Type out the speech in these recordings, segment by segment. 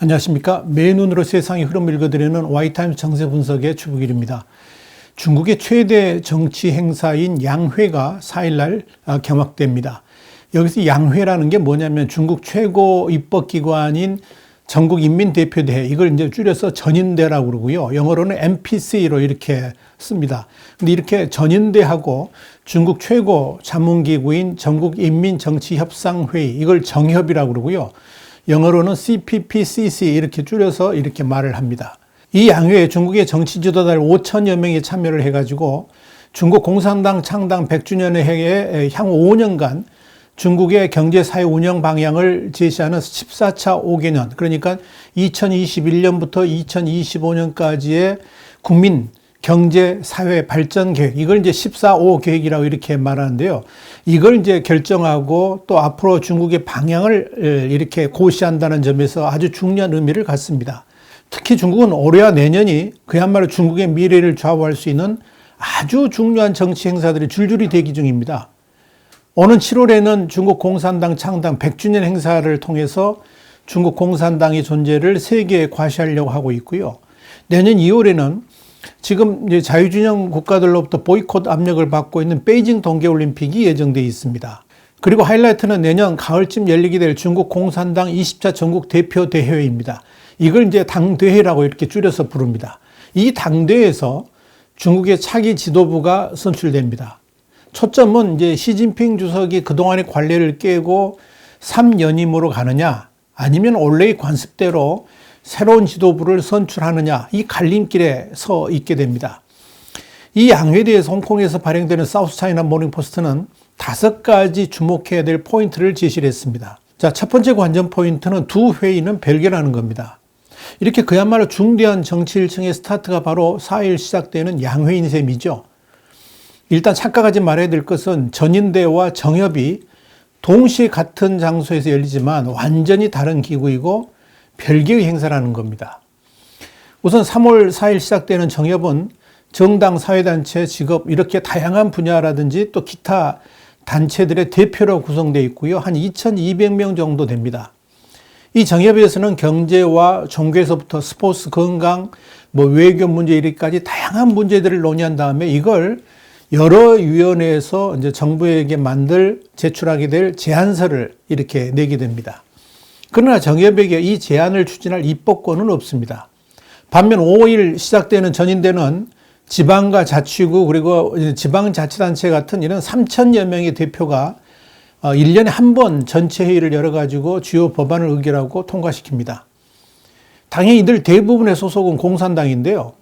안녕하십니까. 맨눈으로 세상의 흐름을 읽어드리는 와이타임스 정세 분석의 주북일입니다. 중국의 최대 정치 행사인 양회가 4일날 개막됩니다. 여기서 양회라는 게 뭐냐면 중국 최고 입법기관인 전국인민대표대회, 이걸 이제 줄여서 전인대라고 그러고요. 영어로는 NPC로 이렇게 씁니다. 근데 이렇게 전인대하고 중국 최고 자문기구인 전국인민정치협상회의, 이걸 정협이라고 그러고요. 영어로는 CPPCC 이렇게 줄여서 이렇게 말을 합니다. 이 양회에 중국의 정치 지도자들 5천여 명이 참여를 해가지고 중국 공산당 창당 100주년의 해에 향후 5년간 중국의 경제 사회 운영 방향을 제시하는 14차 5개년, 그러니까 2021년부터 2025년까지의 국민 경제 사회 발전 계획, 이걸 이제 14.5 계획이라고 이렇게 말하는데요. 이걸 이제 결정하고 또 앞으로 중국의 방향을 이렇게 고시한다는 점에서 아주 중요한 의미를 갖습니다. 특히 중국은 올해와 내년이 그야말로 중국의 미래를 좌우할 수 있는 아주 중요한 정치 행사들이 줄줄이 대기 중입니다. 오는 7월에는 중국 공산당 창당 100주년 행사를 통해서 중국 공산당의 존재를 세계에 과시하려고 하고 있고요. 내년 2월에는 지금 이제 자유진영 국가들로부터 보이콧 압력을 받고 있는 베이징 동계올림픽이 예정되어 있습니다. 그리고 하이라이트는 내년 가을쯤 열리게 될 중국 공산당 20차 전국 대표 대회입니다. 이걸 이제 당대회라고 이렇게 줄여서 부릅니다. 이 당대회에서 중국의 차기 지도부가 선출됩니다. 초점은 이제 시진핑 주석이 그동안의 관례를 깨고 3연임으로 가느냐, 아니면 원래의 관습대로 새로운 지도부를 선출하느냐, 이 갈림길에 서 있게 됩니다. 이 양회에 대해서 홍콩에서 발행되는 사우스 차이나 모닝포스트는 5가지 주목해야 될 포인트를 제시를 했습니다. 자, 첫 번째 관전 포인트는 두 회의는 별개라는 겁니다. 이렇게 그야말로 중대한 정치 일정의 스타트가 바로 4일 시작되는 양회인 셈이죠. 일단 착각하지 말아야 될 것은 전인대와 정협이 동시에 같은 장소에서 열리지만 완전히 다른 기구이고 별개의 행사라는 겁니다. 우선 3월 4일 시작되는 정협은 정당, 사회단체, 직업 이렇게 다양한 분야라든지 또 기타 단체들의 대표로 구성되어 있고요. 한 2,200명 정도 됩니다. 이 정협에서는 경제와 종교에서부터 스포츠, 건강, 외교 문제 이렇게까지 다양한 문제들을 논의한 다음에 이걸 여러 위원회에서 이제 정부에게 제출하게 될 제안서를 이렇게 내게 됩니다. 그러나 정협에게 이 제안을 추진할 입법권은 없습니다. 반면 5일 시작되는 전인대는 지방과 자치구 그리고 지방자치단체 같은 이런 3천여 명의 대표가 1년에 한 번 전체 회의를 열어가지고 주요 법안을 의결하고 통과시킵니다. 당연히 이들 대부분의 소속은 공산당인데요.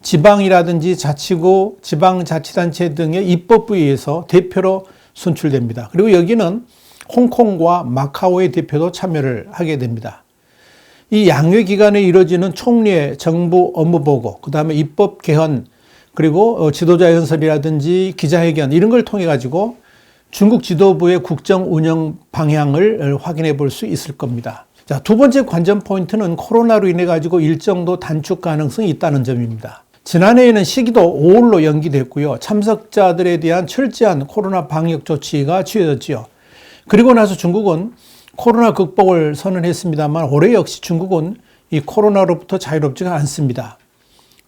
지방이라든지 자치구, 지방자치단체 등의 입법부에서 대표로 선출됩니다. 그리고 여기는 홍콩과 마카오의 대표도 참여를 하게 됩니다. 이 양회 기간에 이루어지는 총리의 정부 업무보고, 그 다음에 입법 개헌, 그리고 지도자 연설이라든지 기자회견 이런 걸 통해 가지고 중국 지도부의 국정 운영 방향을 확인해 볼 수 있을 겁니다. 자, 두 번째 관전 포인트는 코로나로 인해 가지고 일정도 단축 가능성이 있다는 점입니다. 지난해에는 시기도 5월로 연기됐고요. 참석자들에 대한 철저한 코로나 방역 조치가 취해졌지요. 그리고 나서 중국은 코로나 극복을 선언했습니다만 올해 역시 중국은 이 코로나로부터 자유롭지가 않습니다.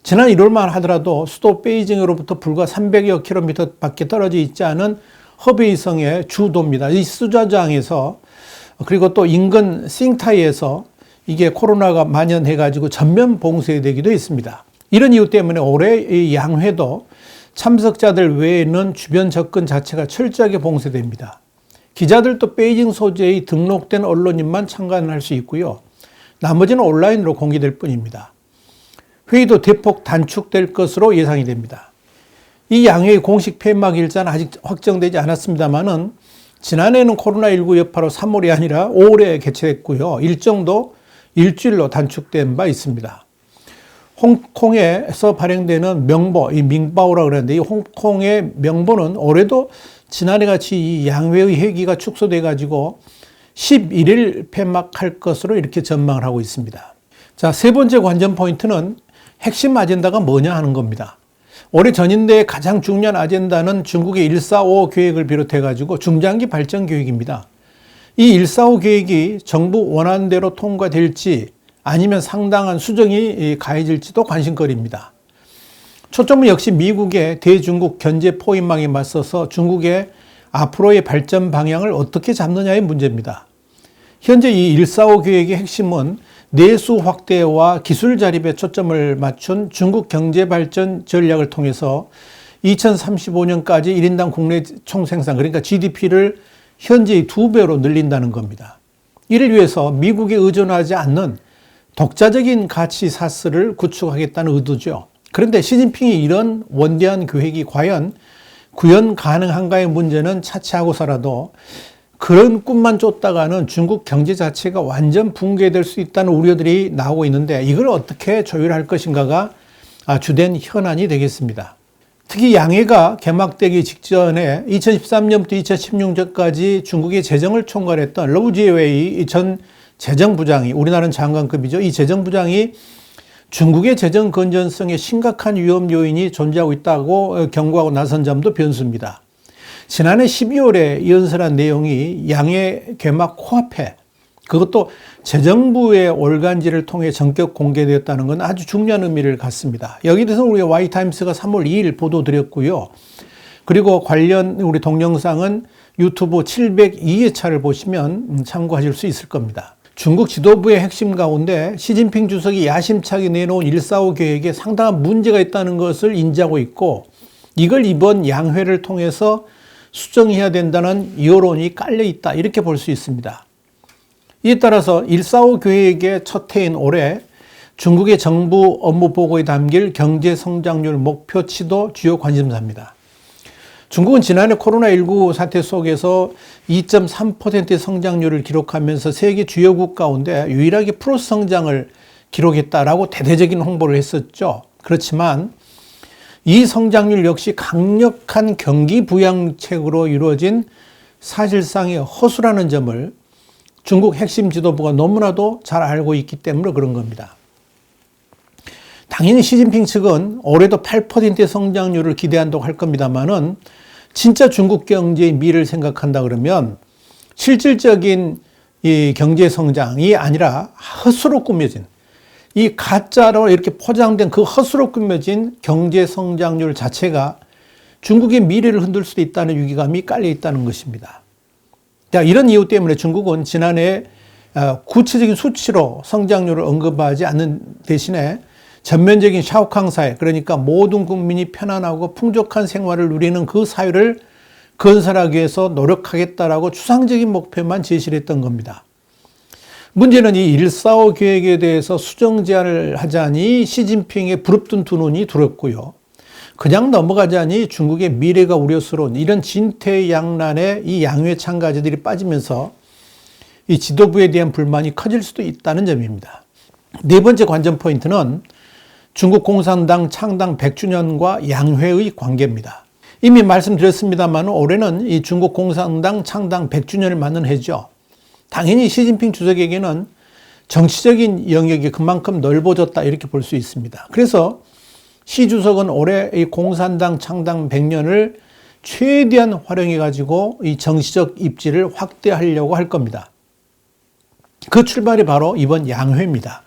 지난 1월만 하더라도 수도 베이징으로부터 불과 300여 킬로미터 밖에 떨어져 있지 않은 허베이성의 주도입니다. 이 수자장에서 그리고 또 인근 싱타이에서 이게 코로나가 만연해가지고 전면 봉쇄되기도 했습니다. 이런 이유 때문에 올해 이 양회도 참석자들 외에는 주변 접근 자체가 철저하게 봉쇄됩니다. 기자들도 베이징 소재의 등록된 언론인만 참관할 수 있고요. 나머지는 온라인으로 공개될 뿐입니다. 회의도 대폭 단축될 것으로 예상이 됩니다. 이 양회의 공식 폐막 일자는 아직 확정되지 않았습니다만은 지난해에는 코로나19 여파로 3월이 아니라 5월에 개최됐고요. 일정도 일주일로 단축된 바 있습니다. 홍콩에서 발행되는 명보, 이 밍바오라고 그러는데 이 홍콩의 명보는 올해도 지난해 같이 이 양회의 회기가 축소돼 가지고 11일 폐막할 것으로 이렇게 전망을 하고 있습니다. 자, 세 번째 관전 포인트는 핵심 아젠다가 뭐냐 하는 겁니다. 올해 전인대의 가장 중요한 아젠다는 중국의 145 계획을 비롯해 가지고 중장기 발전 계획입니다. 이 145 계획이 정부 원안대로 통과될지 아니면 상당한 수정이 가해질지도 관심거리입니다. 초점은 역시 미국의 대중국 견제 포위망에 맞서서 중국의 앞으로의 발전 방향을 어떻게 잡느냐의 문제입니다. 현재 이 145 계획의 핵심은 내수 확대와 기술 자립에 초점을 맞춘 중국 경제 발전 전략을 통해서 2035년까지 1인당 국내 총생산, 그러니까 GDP를 현재의 2배로 늘린다는 겁니다. 이를 위해서 미국에 의존하지 않는 독자적인 가치 사슬을 구축하겠다는 의도죠. 그런데 시진핑이 이런 원대한 계획이 과연 구현 가능한가의 문제는 차치하고서라도 그런 꿈만 쫓다가는 중국 경제 자체가 완전 붕괴될 수 있다는 우려들이 나오고 있는데 이걸 어떻게 조율할 것인가가 주된 현안이 되겠습니다. 특히 양회가 개막되기 직전에 2013년부터 2016년까지 중국의 재정을 총괄했던 러우 지웨이 전 재정부장이, 우리나라는 장관급이죠. 이 재정부장이 중국의 재정 건전성에 심각한 위험 요인이 존재하고 있다고 경고하고 나선 점도 변수입니다. 지난해 12월에 연설한 내용이 양회 개막 코앞에, 그것도 재정부의 올간지를 통해 전격 공개되었다는 건 아주 중요한 의미를 갖습니다. 여기에 대해서 우리 와이타임스가 3월 2일 보도드렸고요. 그리고 관련 우리 동영상은 유튜브 702회차를 보시면 참고하실 수 있을 겁니다. 중국 지도부의 핵심 가운데 시진핑 주석이 야심차게 내놓은 145 계획에 상당한 문제가 있다는 것을 인지하고 있고, 이걸 이번 양회를 통해서 수정해야 된다는 여론이 깔려 있다, 이렇게 볼 수 있습니다. 이에 따라서 145 계획의 첫 해인 올해 중국의 정부 업무 보고에 담길 경제 성장률 목표치도 주요 관심사입니다. 중국은 지난해 코로나19 사태 속에서 2.3%의 성장률을 기록하면서 세계 주요국 가운데 유일하게 플러스 성장을 기록했다라고 대대적인 홍보를 했었죠. 그렇지만 이 성장률 역시 강력한 경기 부양책으로 이루어진 사실상의 허수라는 점을 중국 핵심 지도부가 너무나도 잘 알고 있기 때문에 그런 겁니다. 당연히 시진핑 측은 올해도 8%의 성장률을 기대한다고 할 겁니다만은 진짜 중국 경제의 미래를 생각한다 그러면 실질적인 이 경제 성장이 아니라 헛수로 꾸며진, 이 가짜로 이렇게 포장된 그 헛수로 꾸며진 경제 성장률 자체가 중국의 미래를 흔들 수도 있다는 위기감이 깔려 있다는 것입니다. 이런 이유 때문에 중국은 지난해 구체적인 수치로 성장률을 언급하지 않는 대신에 전면적인 샤오캉 사회, 그러니까 모든 국민이 편안하고 풍족한 생활을 누리는 그 사회를 건설하기 위해서 노력하겠다라고 추상적인 목표만 제시를 했던 겁니다. 문제는 이 145 계획에 대해서 수정 제안을 하자니 시진핑의 부릅뜬 두 눈이 두렵고요. 그냥 넘어가자니 중국의 미래가 우려스러운 이런 진퇴양난에 이 양회 참가자들이 빠지면서 이 지도부에 대한 불만이 커질 수도 있다는 점입니다. 네 번째 관전 포인트는 중국 공산당 창당 100주년과 양회의 관계입니다. 이미 말씀드렸습니다만 올해는 이 중국 공산당 창당 100주년을 맞는 해죠. 당연히 시진핑 주석에게는 정치적인 영역이 그만큼 넓어졌다, 이렇게 볼 수 있습니다. 그래서 시 주석은 올해 이 공산당 창당 100년을 최대한 활용해 가지고 이 정치적 입지를 확대하려고 할 겁니다. 그 출발이 바로 이번 양회입니다.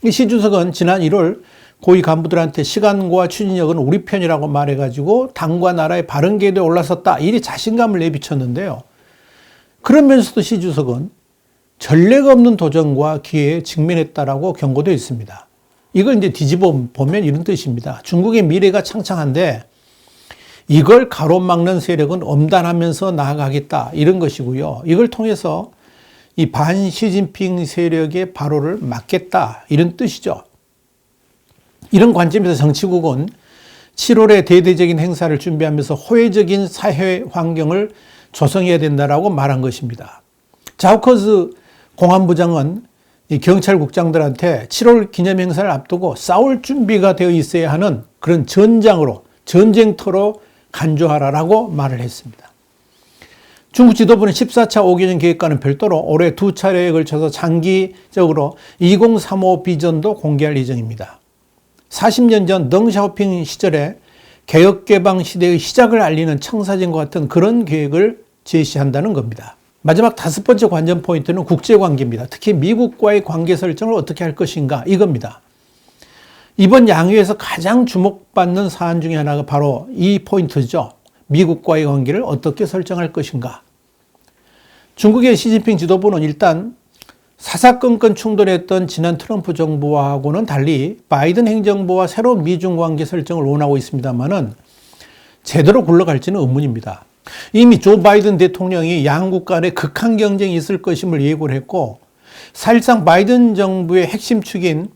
이 시 주석은 지난 1월 고위 간부들한테 시간과 추진력은 우리 편이라고 말해가지고 당과 나라의 바른 궤도에 올라섰다, 이리 자신감을 내비쳤는데요. 그러면서도 시 주석은 전례가 없는 도전과 기회에 직면했다라고 경고되어 있습니다. 이걸 이제 뒤집어 보면 이런 뜻입니다. 중국의 미래가 창창한데 이걸 가로막는 세력은 엄단하면서 나아가겠다, 이런 것이고요. 이걸 통해서 이 반시진핑 세력의 발호를 막겠다, 이런 뜻이죠. 이런 관점에서 정치국은 7월에 대대적인 행사를 준비하면서 호혜적인 사회 환경을 조성해야 된다라고 말한 것입니다. 자우커즈 공안부장은 이 경찰국장들한테 7월 기념 행사를 앞두고 싸울 준비가 되어 있어야 하는 그런 전장으로, 전쟁터로 간주하라라고 말을 했습니다. 중국 지도부는 14차 5개년 계획과는 별도로 올해 2차례에 걸쳐서 장기적으로 2035 비전도 공개할 예정입니다. 40년 전 덩샤오핑 시절에 개혁개방 시대의 시작을 알리는 청사진과 같은 그런 계획을 제시한다는 겁니다. 마지막 5번째 관전 포인트는 국제관계입니다. 특히 미국과의 관계 설정을 어떻게 할 것인가 이겁니다. 이번 양회에서 가장 주목받는 사안 중에 하나가 바로 이 포인트죠. 미국과의 관계를 어떻게 설정할 것인가. 중국의 시진핑 지도부는 일단 사사건건 충돌했던 지난 트럼프 정부하고는 달리 바이든 행정부와 새로운 미중 관계 설정을 원하고 있습니다만은 제대로 굴러갈지는 의문입니다. 이미 조 바이든 대통령이 양국 간에 극한 경쟁이 있을 것임을 예고를 했고, 사실상 바이든 정부의 핵심 축인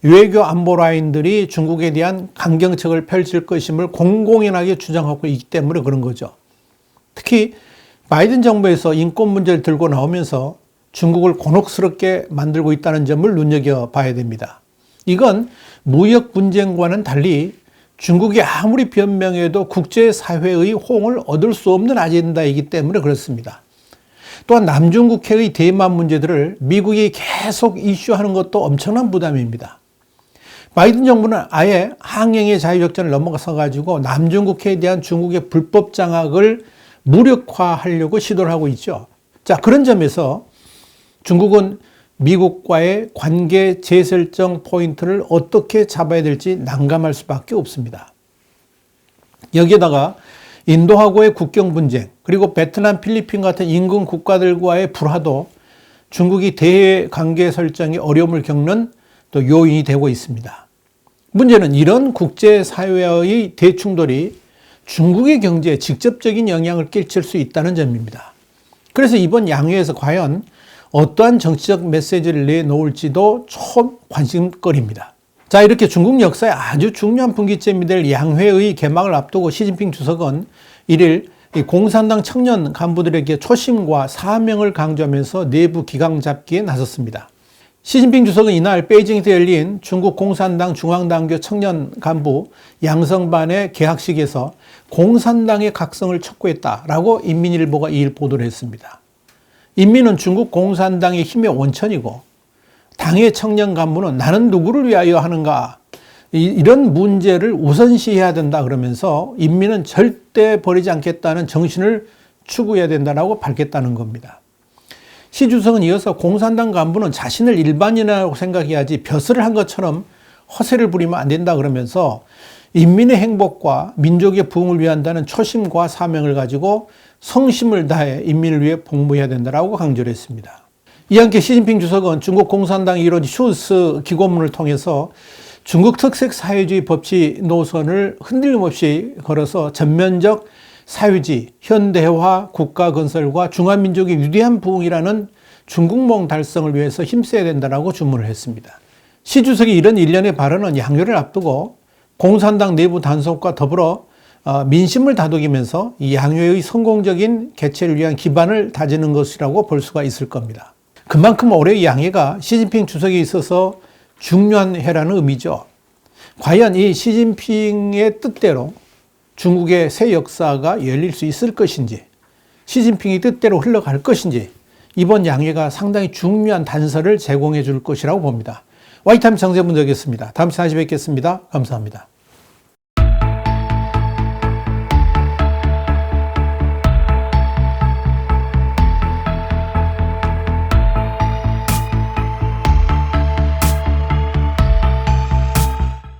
외교 안보 라인들이 중국에 대한 강경책을 펼칠 것임을 공공연하게 주장하고 있기 때문에 그런 거죠. 특히 바이든 정부에서 인권 문제를 들고 나오면서 중국을 곤혹스럽게 만들고 있다는 점을 눈여겨봐야 됩니다. 이건 무역 분쟁과는 달리 중국이 아무리 변명해도 국제사회의 호응을 얻을 수 없는 아젠다이기 때문에 그렇습니다. 또한 남중국해의 대만 문제들을 미국이 계속 이슈하는 것도 엄청난 부담입니다. 바이든 정부는 아예 항행의 자유역전을 넘어서 가지고 남중국해에 대한 중국의 불법 장악을 무력화하려고 시도를 하고 있죠. 자, 그런 점에서 중국은 미국과의 관계 재설정 포인트를 어떻게 잡아야 될지 난감할 수밖에 없습니다. 여기에다가 인도하고의 국경 분쟁, 그리고 베트남, 필리핀 같은 인근 국가들과의 불화도 중국이 대외 관계 설정에 어려움을 겪는 또 요인이 되고 있습니다. 문제는 이런 국제사회의 대충돌이 중국의 경제에 직접적인 영향을 끼칠 수 있다는 점입니다. 그래서 이번 양회에서 과연 어떠한 정치적 메시지를 내놓을지도 총 관심거리입니다. 자, 이렇게 중국 역사의 아주 중요한 분기점이 될 양회의 개막을 앞두고 시진핑 주석은 1일 공산당 청년 간부들에게 초심과 사명을 강조하면서 내부 기강 잡기에 나섰습니다. 시진핑 주석은 이날 베이징에서 열린 중국 공산당 중앙당교 청년 간부 양성반의 개학식에서 공산당의 각성을 촉구했다라고 인민일보가 2일 보도를 했습니다. 인민은 중국 공산당의 힘의 원천이고 당의 청년 간부는 나는 누구를 위하여 하는가, 이런 문제를 우선시해야 된다 그러면서 인민은 절대 버리지 않겠다는 정신을 추구해야 된다고 밝혔다는 겁니다. 시 주석은 이어서 공산당 간부는 자신을 일반인이라고 생각해야지 벼슬을 한 것처럼 허세를 부리면 안 된다 그러면서 인민의 행복과 민족의 부흥을 위한다는 초심과 사명을 가지고 성심을 다해 인민을 위해 복무해야 된다고 강조를 했습니다. 이와 함께 시진핑 주석은 중국 공산당 이론 슈스 기고문을 통해서 중국 특색 사회주의 법치 노선을 흔들림 없이 걸어서 전면적 사회주의, 현대화 국가 건설과 중화민족의 위대한 부흥이라는 중국몽 달성을 위해서 힘써야 된다고 주문을 했습니다. 시 주석이 이런 일련의 발언은 양회를 앞두고 공산당 내부 단속과 더불어 민심을 다독이면서 이 양회의 성공적인 개최를 위한 기반을 다지는 것이라고 볼 수가 있을 겁니다. 그만큼 올해의 양회가 시진핑 주석에 있어서 중요한 해라는 의미죠. 과연 이 시진핑의 뜻대로 중국의 새 역사가 열릴 수 있을 것인지, 시진핑의 뜻대로 흘러갈 것인지 이번 양회가 상당히 중요한 단서를 제공해 줄 것이라고 봅니다. 와이타임 정세분석이었습니다. 다음 시간에 뵙겠습니다. 감사합니다.